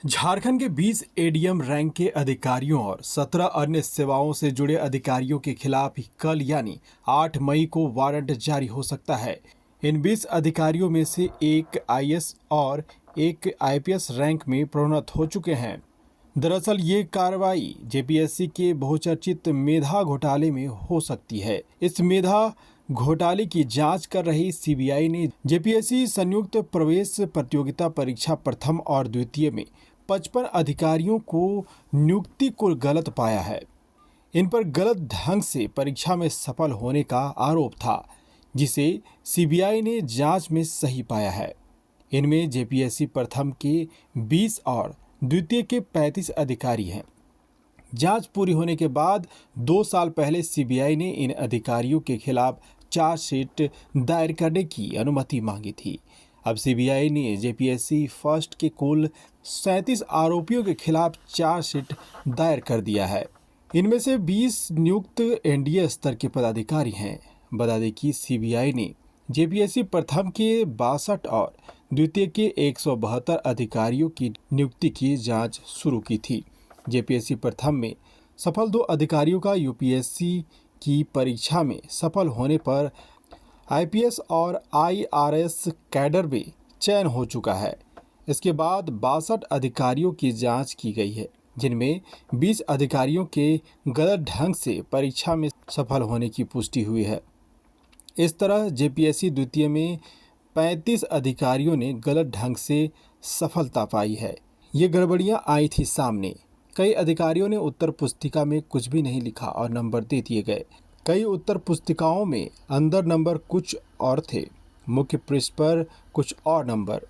झारखंड के 20 ADM rank के अधिकारियों और 17 अन्य सेवाओं से जुड़े अधिकारियों के खिलाफ कल यानी 8 मई को वारंट जारी हो सकता है। इन 20 अधिकारियों में से एक आईएएस और एक आईपीएस रैंक में प्रोन्नत हो चुके हैं। दरअसल ये कार्रवाई जेपीएससी के बहुचर्चित मेधा घोटाले में हो सकती है। इस मेधा घोटाले की जांच कर रही सीबीआई ने जेपीएससी संयुक्त प्रवेश प्रतियोगिता परीक्षा प्रथम और द्वितीय में 55 अधिकारियों को नियुक्ति को गलत पाया है। इन पर गलत ढंग से परीक्षा में सफल होने का आरोप था, जिसे सीबीआई ने जांच में सही पाया है। इनमें जेपीएससी प्रथम के 20 और द्वितीय के 35 अधिकारी हैं। जांच पूरी होने के बाद 2 साल पहले सीबीआई ने इन अधिकारियों के खिलाफ चार्जशीट दायर करने की अनुमति मांगी थी। अब सीबीआई ने जेपीएससी फर्स्ट के कुल 37 आरोपियों के खिलाफ चार्जशीट दायर कर दिया है। इनमें से 20 नियुक्त एनडीए स्तर के पदाधिकारी हैं। बता दें कि सीबीआई ने जेपीएससी प्रथम के 62 और द्वितीय के 172 अधिकारियों की नियुक्ति की जांच शुरू की थी। जेपीएससी प्रथम में सफल 2 अधिकारियों का यूपीएससी की परीक्षा में सफल होने पर आईपीएस और आईआरएस कैडर में चयन हो चुका है। इसके बाद 62 अधिकारियों की जांच की गई है, जिनमें 20 अधिकारियों के गलत ढंग से परीक्षा में सफल होने की पुष्टि हुई है। इस तरह जेपीएससी द्वितीय में 35 अधिकारियों ने गलत ढंग से सफलता पाई है। ये गड़बड़ियां आई थी सामने। कई अधिकारियों ने उत्तर पुस्तिका में कुछ भी नहीं लिखा और नंबर दे दिए गए। कई उत्तर पुस्तिकाओं में अंदर नंबर कुछ और थे, मुख्य पृष्ठ पर कुछ और नंबर।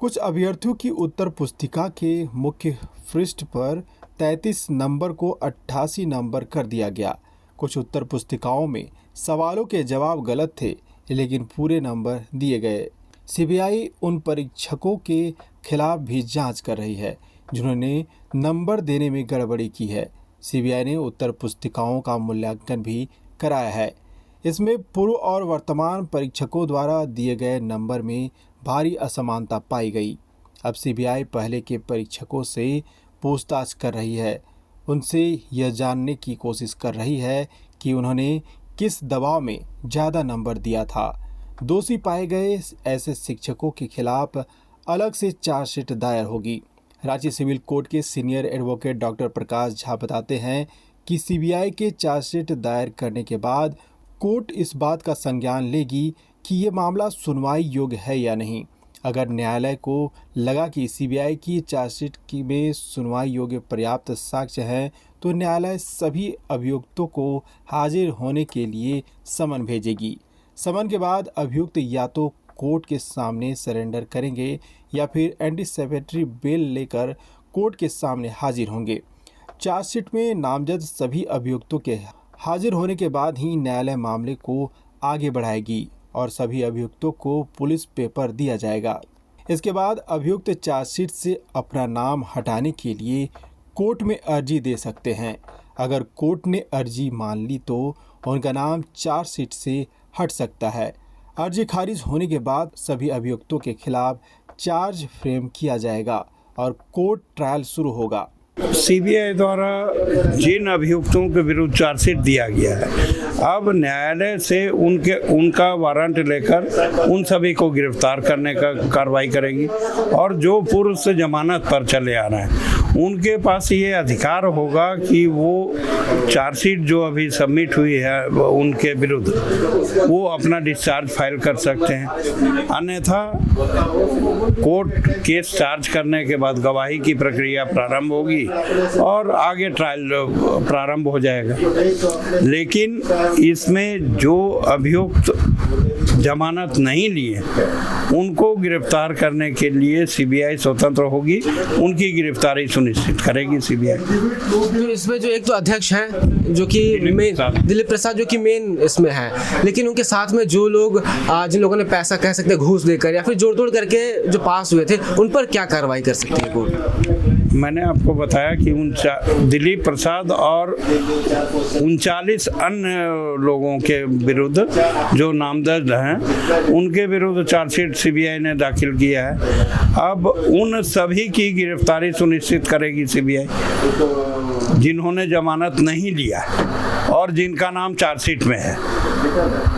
कुछ अभ्यर्थियों की उत्तर पुस्तिका के मुख्य पृष्ठ पर 33 नंबर को 88 नंबर कर दिया गया। कुछ उत्तर पुस्तिकाओं में सवालों के जवाब गलत थे, लेकिन पूरे नंबर दिए गए। सीबीआई उन परीक्षकों के खिलाफ भी जांच कर रही है जिन्होंने नंबर देने में गड़बड़ी की है। सीबीआई ने उत्तर पुस्तिकाओं का मूल्यांकन भी कराया है। इसमें पूर्व और वर्तमान परीक्षकों द्वारा दिए गए नंबर में भारी असमानता पाई गई। अब सीबीआई पहले के परीक्षकों से पूछताछ कर रही है। उनसे यह जानने की कोशिश कर रही है कि उन्होंने किस दबाव में ज़्यादा नंबर दिया था। दोषी पाए गए ऐसे शिक्षकों के खिलाफ अलग से चार्जशीट दायर होगी। रांची सिविल कोर्ट के senior advocate doctor Prakash Jha बताते हैं कि सीबीआई के चार्जशीट दायर करने के बाद कोर्ट इस बात का संज्ञान लेगी कि ये मामला सुनवाई योग्य है या नहीं। अगर न्यायालय को लगा कि सीबीआई की चार्जशीट में सुनवाई योग्य पर्याप्त साक्ष्य हैं, तो न्यायालय सभी अभियुक्तों को हाजिर होने के लिए समन भेजेगी। समन के बाद अभियुक्त या तो कोर्ट के सामने सरेंडर करेंगे या फिर एंटीसिपेटरी बेल लेकर कोर्ट के सामने हाजिर होंगे। चार्जशीट में नामजद सभी अभियुक्तों के हाजिर होने के बाद ही न्यायालय मामले को आगे बढ़ाएगी और सभी अभियुक्तों को पुलिस पेपर दिया जाएगा। इसके बाद अभियुक्त चार्जशीट से अपना नाम हटाने के लिए कोर्ट में अर्जी दे सकते हैं। अगर कोर्ट ने अर्जी मान ली तो उनका नाम चार्जशीट से हट सकता है। अर्जी खारिज होने के बाद सभी अभियुक्तों के खिलाफ चार्ज फ्रेम किया जाएगा और कोर्ट ट्रायल शुरू होगा। सीबीआई द्वारा जिन अभियुक्तों के विरुद्ध चार्जशीट दिया गया है, अब न्यायालय से उनका वारंट लेकर उन सभी को गिरफ्तार करने का कार्रवाई करेगी और जो पूर्व से जमानत पर चले आ रहे हैं उनके पास ये अधिकार होगा कि वो चार्जशीट जो अभी सबमिट हुई है उनके विरुद्ध वो अपना डिस्चार्ज फाइल कर सकते हैं। अन्यथा कोर्ट केस चार्ज करने के बाद गवाही की प्रक्रिया प्रारंभ होगी और आगे ट्रायल प्रारंभ हो जाएगा। लेकिन इसमें जो अभियुक्त जमानत नहीं लिए उनको गिरफ्तार करने के लिए सीबीआई स्वतंत्र होगी, उनकी गिरफ्तारी सुनिश्चित करेगी सीबीआई। तो इसमें जो एक तो अध्यक्ष हैं जो कि दिलीप प्रसाद जो कि मेन इसमें है, लेकिन उनके साथ में जो लोग जिन लोगों ने पैसा कह सकते हैं घूस देकर या फिर जोड़ तोड़ करके जो पास हुए थे, उन पर क्या कार्रवाई कर सकती है कोर्ट? मैंने आपको बताया कि दिलीप प्रसाद और 39 अन्य लोगों के विरुद्ध जो नामजद हैं उनके विरुद्ध चार्जशीट सीबीआई ने दाखिल किया है। अब उन सभी की गिरफ्तारी सुनिश्चित करेगी सीबीआई जिन्होंने जमानत नहीं लिया और जिनका नाम चार्जशीट में है।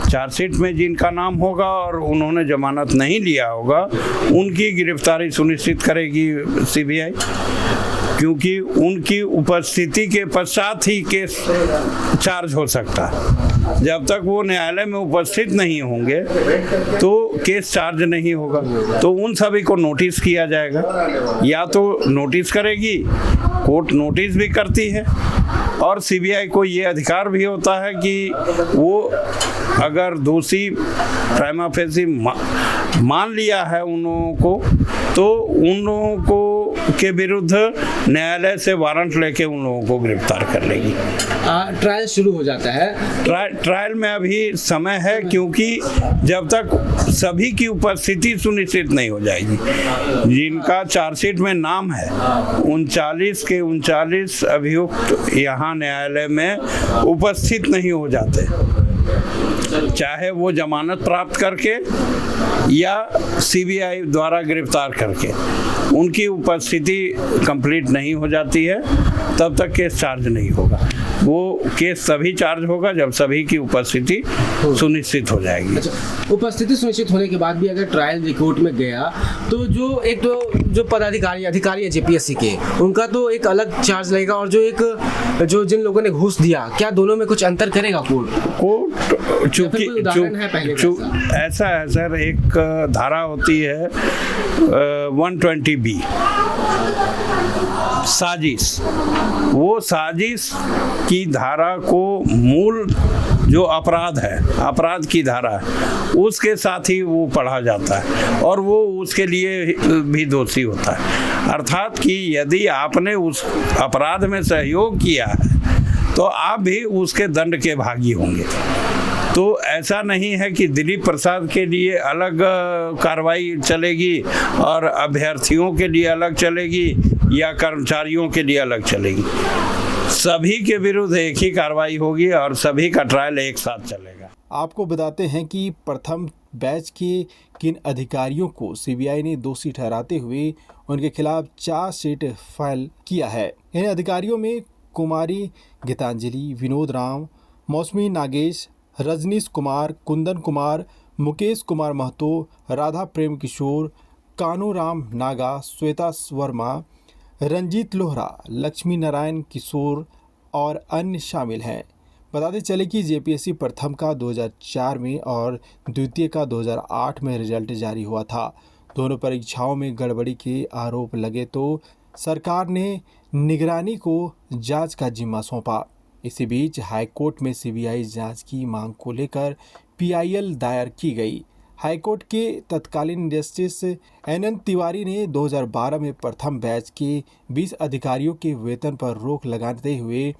चार्जशीट में जिनका नाम होगा और उन्होंने जमानत नहीं लिया होगा उनकी गिरफ्तारी सुनिश्चित करेगी सीबीआई, क्योंकि उनकी उपस्थिति के पश्चात ही केस चार्ज हो सकता है। जब तक वो न्यायालय में उपस्थित नहीं होंगे तो केस चार्ज नहीं होगा। तो उन सभी को नोटिस किया जाएगा, या तो नोटिस करेगी, कोर्ट नोटिस भी करती है, और सीबीआई को ये अधिकार भी होता है कि वो अगर दोषी प्राइमा फेसी मान लिया है उन लोगों को, तो उन लोगों को के विरुद्ध न्यायालय से वारंट लेके उन लोगों को गिरफ्तार कर लेगी। ट्रायल शुरू हो जाता है। ट्रायल में अभी समय है, क्योंकि जब तक सभी की उपस्थिति सुनिश्चित नहीं हो जाएगी। जिनका चार्जशीट में नाम है 39 के 39 अभियुक्त यहाँ न्यायालय में उपस्थित नहीं हो जाते, चाहे वो जमानत प्राप्त करके या सीबीआई द्वारा गिरफ्तार करके। उनकी उपस्थिति कंप्लीट नहीं हो जाती है तब तक केस चार्ज नहीं होगा। वो केस तभी चार्ज होगा जब सभी की उपस्थिति सुनिश्चित हो जाएगी। उपस्थिति सुनिश्चित होने के बाद भी अगर ट्रायल कोर्ट में गया तो जो पदाधिकारी अधिकारी है जेपीएससी के, उनका तो एक अलग चार्ज लगेगा, और जो जिन लोगों ने घूस दिया, क्या दोनों में कुछ अंतर करेगा कोर्ट? चूंकि ऐसा है सर, एक धारा होती है 120B साजिश। वो साजिश की धारा को मूल जो अपराध है, अपराध की धारा है, उसके साथ ही वो पढ़ा जाता है और वो उसके लिए भी दोषी होता है। अर्थात कि यदि आपने उस अपराध में सहयोग किया है तो आप भी उसके दंड के भागी होंगे। तो ऐसा नहीं है कि दिलीप प्रसाद के लिए अलग कार्रवाई चलेगी और अभ्यर्थियों के लिए अलग चलेगी या कर्मचारियों के लिए अलग चलेगी। सभी के विरुद्ध एक ही कार्रवाई होगी और सभी का ट्रायल एक साथ चलेगा। आपको बताते हैं कि प्रथम बैच के किन अधिकारियों को सीबीआई ने दोषी ठहराते हुए उनके खिलाफ चार्जशीट फाइल किया है। इन अधिकारियों में कुमारी गीतांजलि, विनोद राम, मौसमी नागेश, रजनीश कुमार, कुंदन कुमार, मुकेश कुमार महतो, राधा प्रेम किशोर, कानूराम नागा, श्वेता वर्मा, रंजीत लोहरा, लक्ष्मी नारायण किशोर और अन्य शामिल हैं। बताते चले कि जेपीएससी प्रथम का 2004 में और द्वितीय का 2008 में रिजल्ट जारी हुआ था। दोनों परीक्षाओं में गड़बड़ी के आरोप लगे तो सरकार ने निगरानी को जांच का जिम्मा सौंपा। इसी बीच हाईकोर्ट में सीबीआई जांच की मांग को लेकर पीआईएल दायर की गई। हाईकोर्ट के तत्कालीन जस्टिस एनएन तिवारी ने 2012 में प्रथम बैच के 20 अधिकारियों के वेतन पर रोक लगाते हुए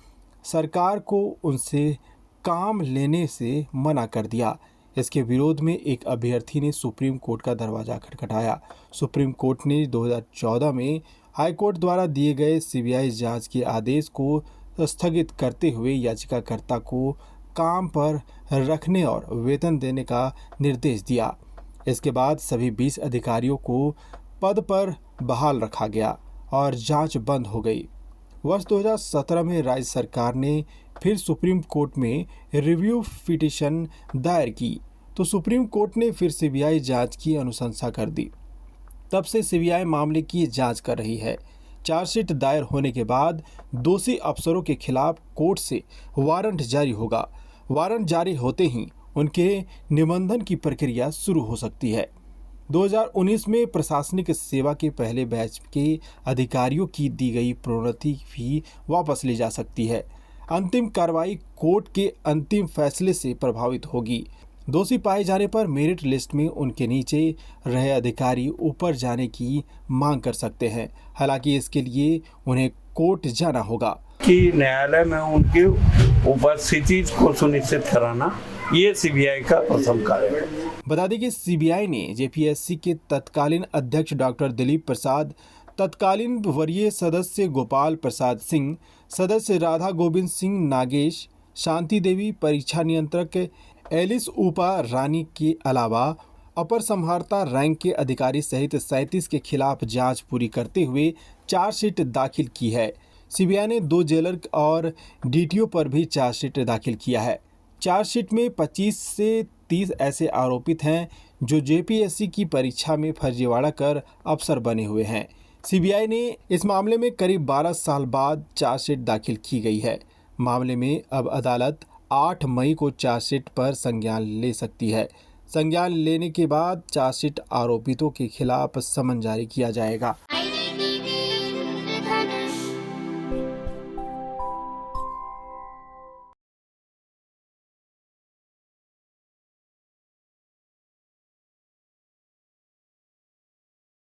सरकार को उनसे काम लेने से मना कर दिया। इसके विरोध में एक अभ्यर्थी ने सुप्रीम कोर्ट का दरवाजा खटखटाया। सुप्रीम कोर्ट ने 2014 में हाईकोर्ट द्वारा दिए गए सीबीआई जांच के आदेश को स्थगित करते हुए याचिकाकर्ता को काम पर रखने और वेतन देने का निर्देश दिया। इसके बाद सभी 20 अधिकारियों को पद पर बहाल रखा गया और जांच बंद हो गई। वर्ष 2017 में राज्य सरकार ने फिर सुप्रीम कोर्ट में रिव्यू पिटीशन दायर की तो सुप्रीम कोर्ट ने फिर सीबीआई जांच की अनुशंसा कर दी। तब से सीबीआई मामले की जांच कर रही है। चार्जशीट दायर होने के बाद दोषी अफसरों के खिलाफ कोर्ट से वारंट जारी होगा। वारंट जारी होते ही उनके निबंधन की प्रक्रिया शुरू हो सकती है। 2019 में प्रशासनिक सेवा के पहले बैच के अधिकारियों की दी गई प्रोन्नति भी वापस ली जा सकती है। अंतिम कार्रवाई कोर्ट के अंतिम फैसले से प्रभावित होगी। दोषी पाए जाने पर मेरिट लिस्ट में उनके नीचे रहे अधिकारी ऊपर जाने की मांग कर सकते हैं। हालांकि इसके लिए उन्हें कोर्ट जाना होगा। कि न्यायालय में उनकी उपस्थिति को सुनिश्चित कराना ये सीबीआई का प्रथम कार्य है। बता दें कि सीबीआई ने जेपीएससी के तत्कालीन अध्यक्ष डॉक्टर दिलीप प्रसाद, तत्कालीन वरीय सदस्य गोपाल प्रसाद सिंह, सदस्य राधा गोविंद सिंह नागेश, शांति देवी, परीक्षा नियंत्रक एलिस ऊपा रानी के अलावा अपर संहारता रैंक के अधिकारी सहित 37 के खिलाफ जांच पूरी करते हुए चार्जशीट दाखिल की है। सीबीआई ने 2 जेलर और डीटीओ पर भी चार्जशीट दाखिल किया है। चार्जशीट में 25 से 30 ऐसे आरोपित हैं जो जेपीएससी की परीक्षा में फर्जीवाड़ा कर अफसर बने हुए हैं। सीबीआई ने इस मामले में करीब 12 साल बाद चार्जशीट दाखिल की गई है। मामले में अब अदालत 8 मई को चार्जशीट पर संज्ञान ले सकती है। संज्ञान लेने के बाद चार्जशीट आरोपितों के खिलाफ समन जारी किया जाएगा।